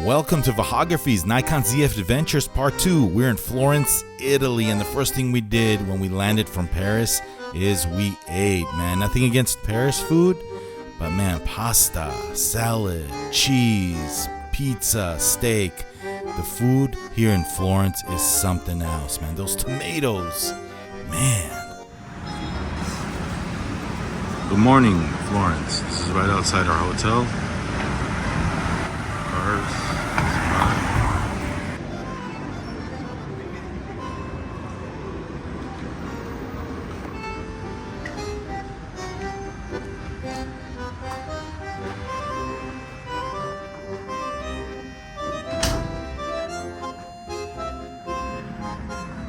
Welcome to Vahagraphy's Nikon ZF Adventures Part 2. We're in Florence, Italy, and the first thing we did when we landed from Paris is we ate, man. Nothing against Paris food, but man, pasta, salad, cheese, pizza, steak. The food here in Florence is something else, man. Those tomatoes, man. Good morning, Florence. This is right outside our hotel. Cars.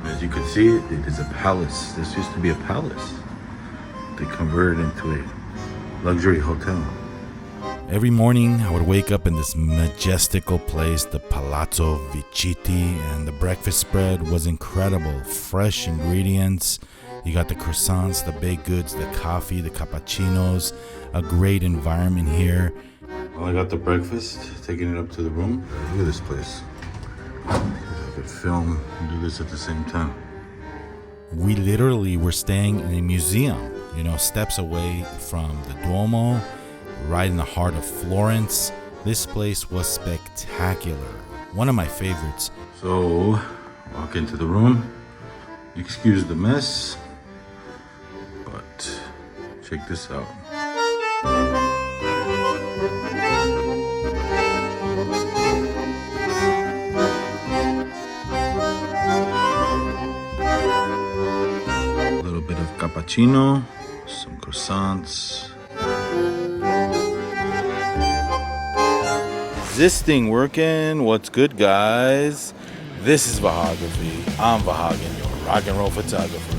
As you can see, it is a palace. This used to be a palace. They converted it into a luxury hotel. Every morning I would wake up in this majestical place, the Palazzo Viciti, and the breakfast spread was incredible. Fresh ingredients. You got the croissants, the baked goods, the coffee, the cappuccinos. A great environment here. Well, I got the breakfast, taking it up to the room. Look at this place. I could film and do this at the same time. We literally were staying in a museum, steps away from the Duomo, right in the heart of Florence. This place was spectacular. One of my favorites. So, walk into the room. Excuse the mess, but check this out. A little bit of cappuccino, some croissants. Is this thing working? What's good, guys? This is Vahagraphy. I'm Vahagan, your rock and roll photographer.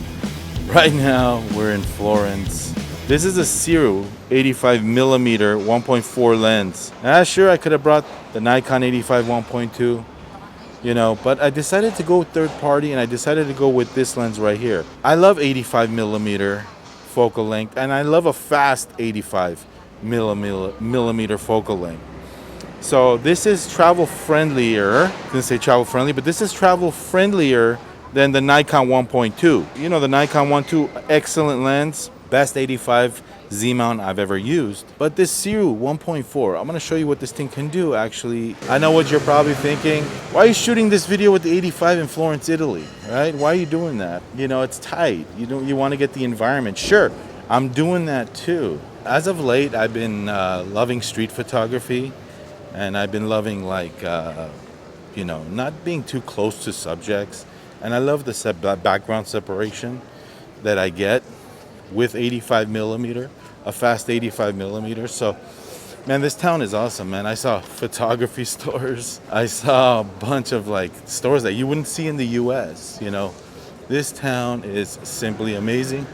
Right now, we're in Florence. This is a Sirui 85mm 1.4 lens. Sure, I could have brought the Nikon 85 1.2, but I decided to go third party, and I decided to go with this lens right here. I love 85mm focal length, and I love a fast 85mm focal length. So this is travel friendlier. I didn't say travel friendly, but this is travel friendlier than the Nikon 1.2. The Nikon 1.2, excellent lens, best 85 Z mount I've ever used. But this Sirui 1.4, I'm gonna show you what this thing can do actually. I know what you're probably thinking. Why are you shooting this video with the 85 in Florence, Italy, right? Why are you doing that? It's tight. You wanna get the environment. Sure, I'm doing that too. As of late, I've been loving street photography. And I've been loving not being too close to subjects. And I love the background separation that I get with 85mm, a fast 85mm. So, man, this town is awesome, man. I saw photography stores. I saw a bunch of stores that you wouldn't see in the US, This town is simply amazing.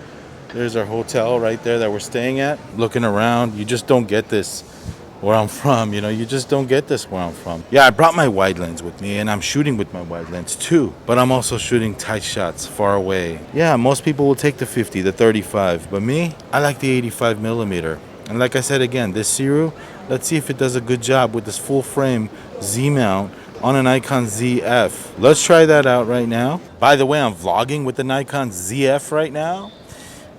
There's our hotel right there that we're staying at. Looking around, you just don't get this where I'm from, you just don't get this where I'm from. Yeah, I brought my wide lens with me, and I'm shooting with my wide lens too, but I'm also shooting tight shots far away. Yeah, most people will take the 50, the 35, but me, I like the 85mm. And like I said again, this Sirui, let's see if it does a good job with this full frame Z mount on a Nikon Z F. Let's try that out right now. By the way, I'm vlogging with the Nikon Z F right now.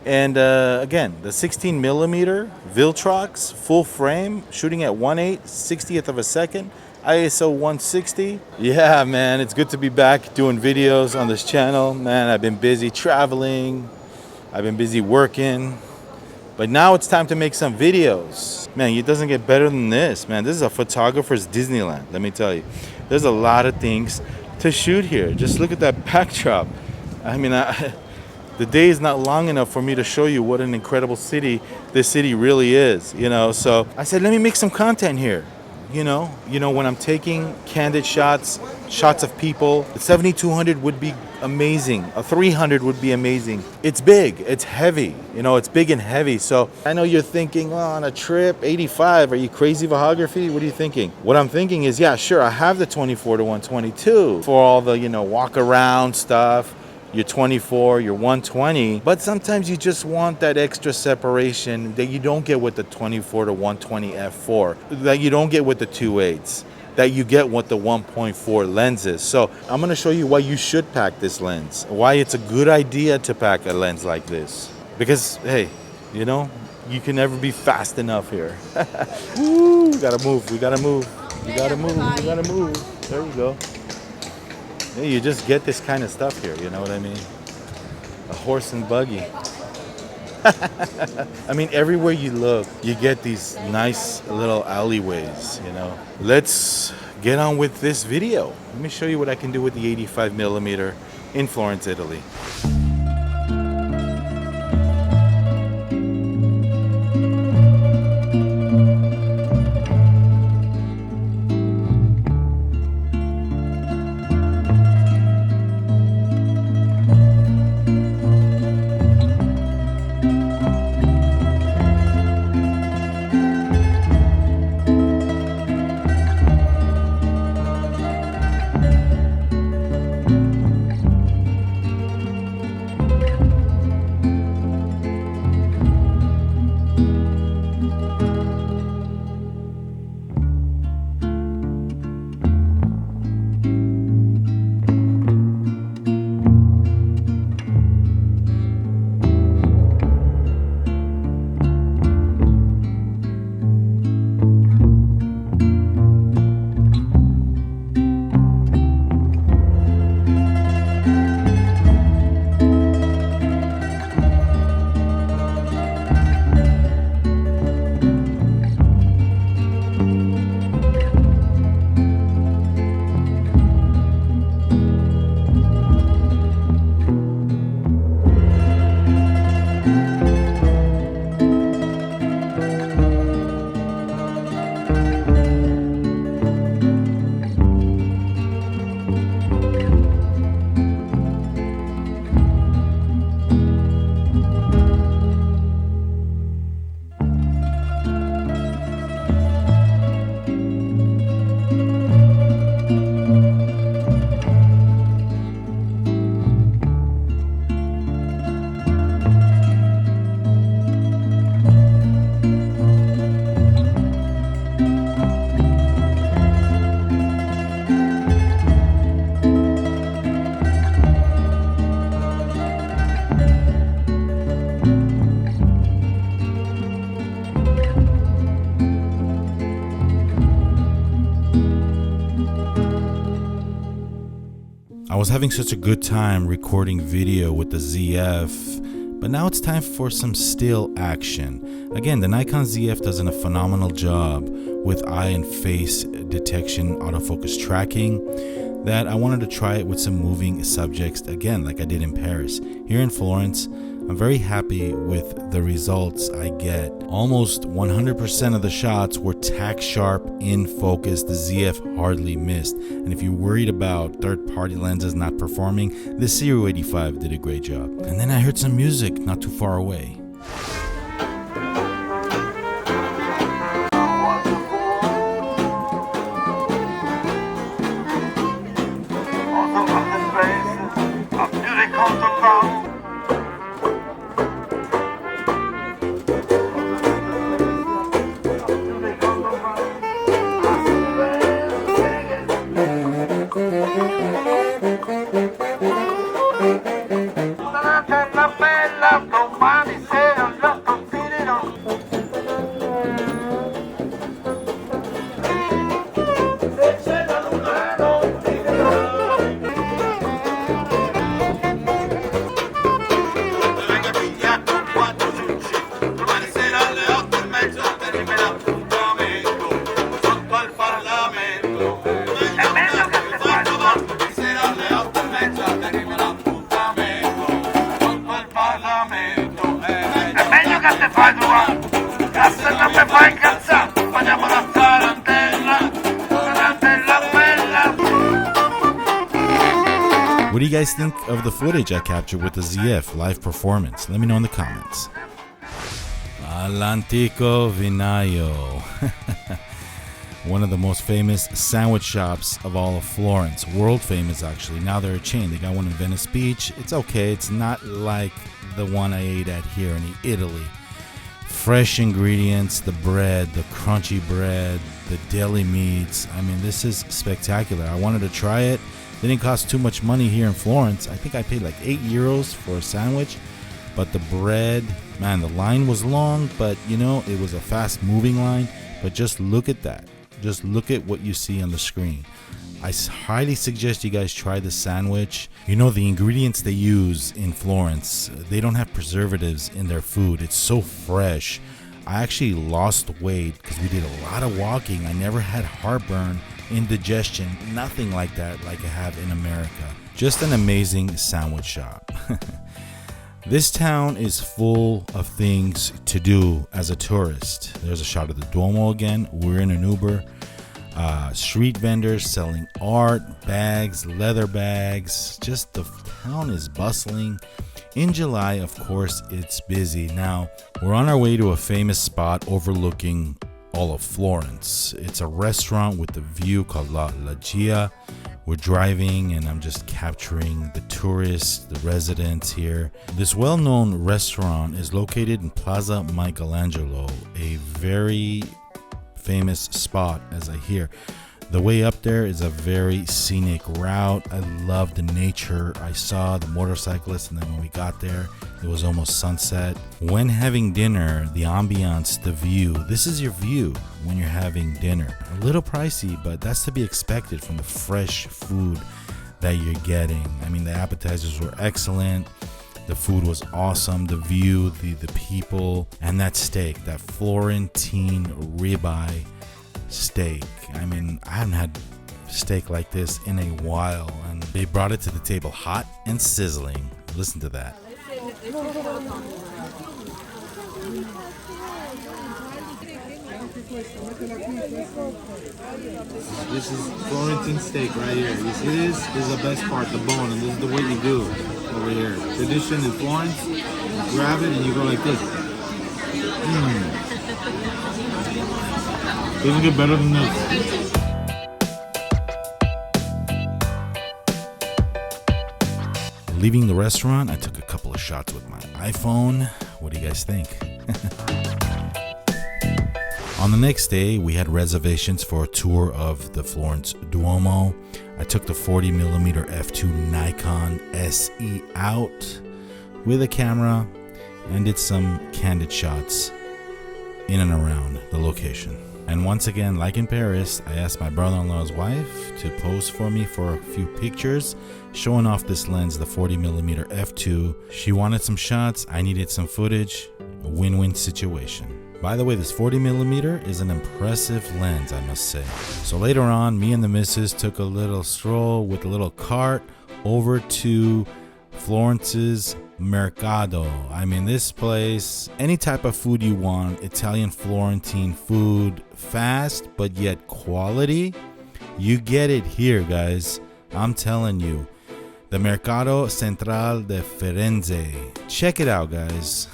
And again, the 16mm Viltrox full frame, shooting at 1/8, 60th of a second, ISO 160. Yeah, man, it's good to be back doing videos on this channel. Man, I've been busy traveling. I've been busy working. But now it's time to make some videos. Man, it doesn't get better than this, man. This is a photographer's Disneyland, let me tell you. There's a lot of things to shoot here. Just look at that backdrop. I mean, the day is not long enough for me to show you what an incredible city this city really is, So I said, let me make some content here, when I'm taking candid shots of people. The 7200 would be amazing. A 300 would be amazing. It's big, it's heavy, it's big and heavy. So I know you're thinking, on a trip, 85, are you crazy, Vahagraphy? What are you thinking? What I'm thinking is, yeah, sure, I have the 24 to 122 for all the, walk around stuff. You're 24, you're 120, but sometimes you just want that extra separation that you don't get with the 24 to 120 f4, that you don't get with the 2.8s. that you get with the 1.4 lenses. So I'm gonna show you why you should pack this lens, why it's a good idea to pack a lens like this. Because hey, you know, you can never be fast enough here. Woo, we gotta move, we gotta move, we gotta move, we gotta move. There we go. Yeah, you just get this kind of stuff here, you know what I mean? A horse and buggy. I mean, everywhere you look, you get these nice little alleyways, you know. Let's get on with this video. Let me show you what I can do with the 85mm in Florence, Italy. I was having such a good time recording video with the ZF, but now it's time for some still action. Again, the Nikon ZF does a phenomenal job with eye and face detection, autofocus tracking, that I wanted to try it with some moving subjects again, like I did in Paris. Here in Florence, I'm very happy with the results I get. Almost 100% of the shots were tack sharp in focus. The ZF hardly missed. And if you're worried about third-party lenses not performing, the Sirui 85 did a great job. And then I heard some music not too far away. What do you guys think of the footage I captured with the ZF live performance? Let me know in the comments. All'Antico Vinaio. One of the most famous sandwich shops of all of Florence. World famous, actually. Now they're a chain. They got one in Venice Beach. It's okay. It's not like the one I ate at here in Italy. Fresh ingredients, the bread, the crunchy bread, the deli meats. I mean, this is spectacular. I wanted to try it. Didn't cost too much money here in Florence. I think I paid like €8 for a sandwich. But the bread, man, the line was long, but you know, it was a fast moving line. But just look at that. Just look at what you see on the screen. I highly suggest you guys try the sandwich. You know, the ingredients they use in Florence, they don't have preservatives in their food. It's so fresh. I actually lost weight because we did a lot of walking. I never had heartburn, indigestion, nothing like that like I have in America. Just an amazing sandwich shop. This town is full of things to do as a tourist. There's a shot of the Duomo again. We're in an Uber. Street vendors selling art, bags, leather bags. Just the town is bustling. In July, of course, it's busy. Now, we're on our way to a famous spot overlooking all of Florence. It's a restaurant with a view called La Loggia. We're driving and I'm just capturing the tourists, the residents here. This well-known restaurant is located in Plaza Michelangelo, a very famous spot as I hear. The way up there is a very scenic route. I love the nature. I saw the motorcyclists, and then when we got there, it was almost sunset. When having dinner, the ambiance, the view, this is your view when you're having dinner. A little pricey, but that's to be expected from the fresh food that you're getting. I mean, the appetizers were excellent. The food was awesome. The view, the people, and that steak, that Florentine ribeye steak. I mean, I haven't had steak like this in a while, and they brought it to the table hot and sizzling. Listen to that. This is Florentine steak right here. You see this? This is the best part, the bone, and this is the way you do it over here. Tradition in Florence, you grab it and you go like this. Doesn't get better than this. Leaving the restaurant, I took a couple of shots with my iPhone. What do you guys think? On the next day, we had reservations for a tour of the Florence Duomo. I took the 40mm f2 Nikon SE out with a camera and did some candid shots in and around the location. And once again, like in Paris, I asked my brother-in-law's wife to pose for me for a few pictures, showing off this lens, the 40mm f2. She wanted some shots, I needed some footage, a win-win situation. By the way, this 40mm is an impressive lens, I must say. So later on, me and the missus took a little stroll with a little cart over to Florence's Mercado. I mean, this place, any type of food you want, Italian Florentine food, fast but yet quality, you get it here, guys. I'm telling you. The Mercado Central de Firenze. Check it out, guys.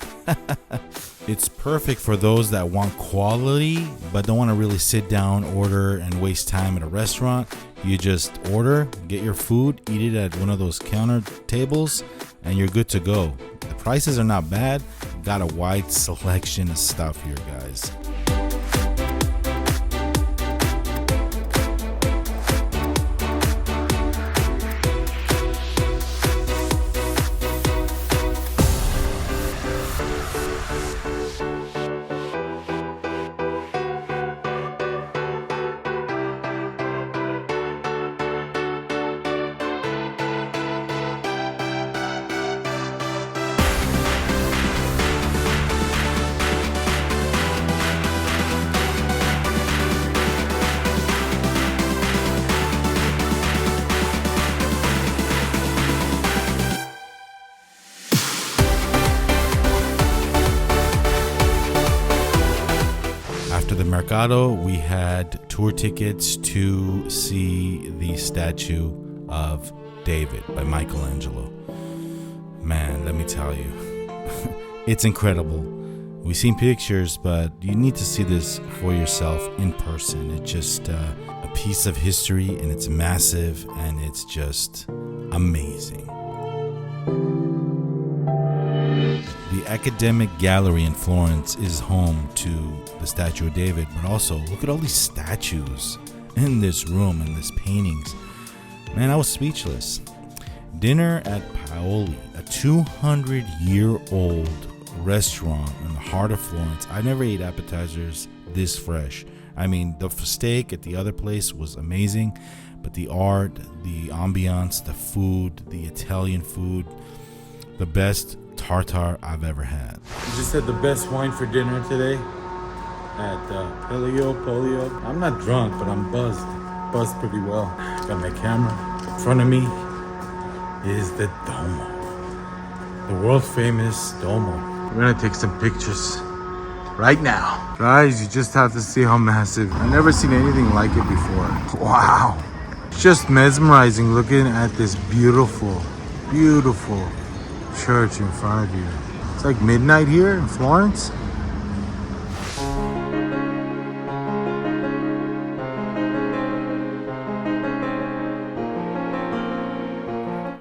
It's perfect for those that want quality but don't want to really sit down, order, and waste time at a restaurant. You just order, get your food, eat it at one of those counter tables, and you're good to go. The prices are not bad. Got a wide selection of stuff here, guys. After the Mercado, we had tour tickets to see the statue of David by Michelangelo. Man, let me tell you, it's incredible. We've seen pictures, but you need to see this for yourself in person. It's just a piece of history, and it's massive, and it's just amazing. The Academic Gallery in Florence is home to the Statue of David, but also look at all these statues in this room and these paintings. Man, I was speechless. Dinner at Paoli, a 200-year-old restaurant in the heart of Florence. I never ate appetizers this fresh. I mean, the steak at the other place was amazing, but the art, the ambiance, the food, the Italian food, the best tartare I've ever had. We just had the best wine for dinner today at Polio. I'm not drunk, but I'm buzzed pretty well. Got my camera. In front of me is the Duomo, the world famous Duomo. We're gonna take some pictures right now. Guys, you just have to see how massive. I've never seen anything like it before. Wow. It's just mesmerizing looking at this beautiful church in front of you. It's like midnight here in Florence.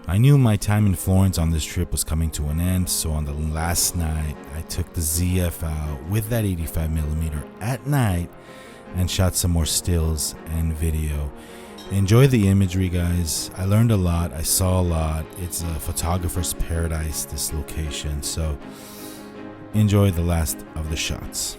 I knew my time in Florence on this trip was coming to an end, so on the last night, I took the ZF out with that 85mm at night and shot some more stills and video. Enjoy the imagery, guys. I learned a lot. I saw a lot. It's a photographer's paradise, this location, so enjoy the last of the shots.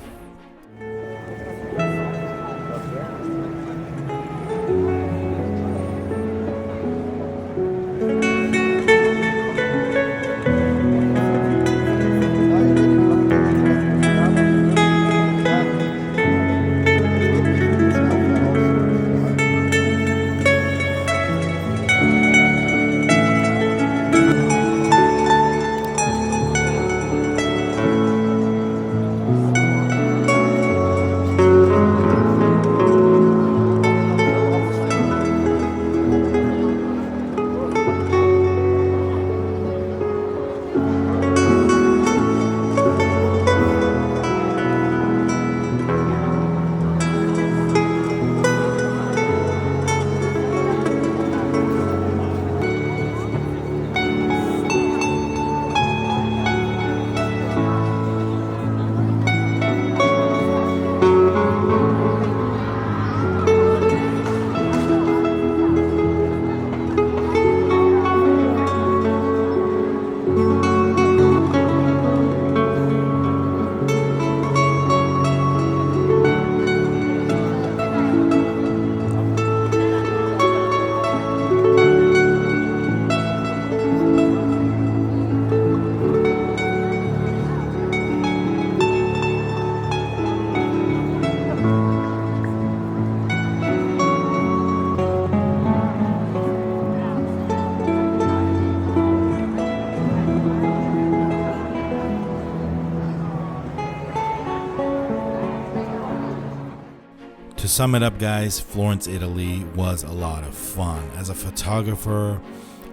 To sum it up, guys, Florence, Italy was a lot of fun. As a photographer,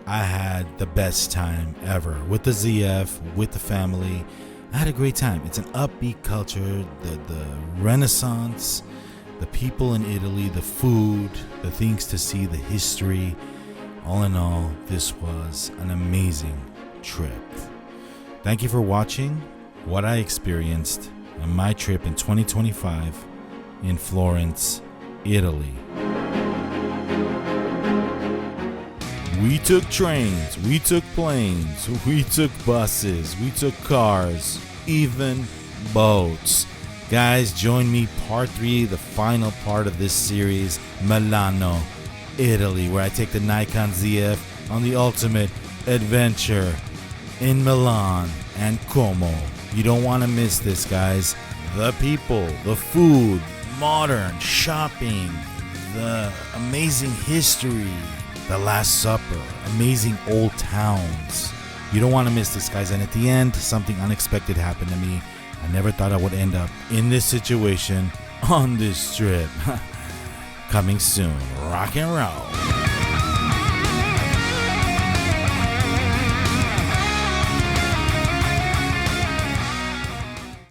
I had the best time ever with the ZF, with the family. I had a great time. It's an upbeat culture, the Renaissance, the people in Italy, the food, the things to see, the history. All in all, this was an amazing trip. Thank you for watching what I experienced on my trip in 2025 in Florence, Italy. We took trains, we took planes, we took buses, we took cars, even boats. Guys, join me part 3, the final part of this series, Milano, Italy, where I take the Nikon ZF on the ultimate adventure in Milan and Como. You don't want to miss this, guys. The people, the food, modern shopping, the amazing history, the Last Supper, amazing old towns. You don't want to miss this, guys. And at the end, something unexpected happened to me. I never thought I would end up in this situation on this trip. Coming soon. Rock and roll.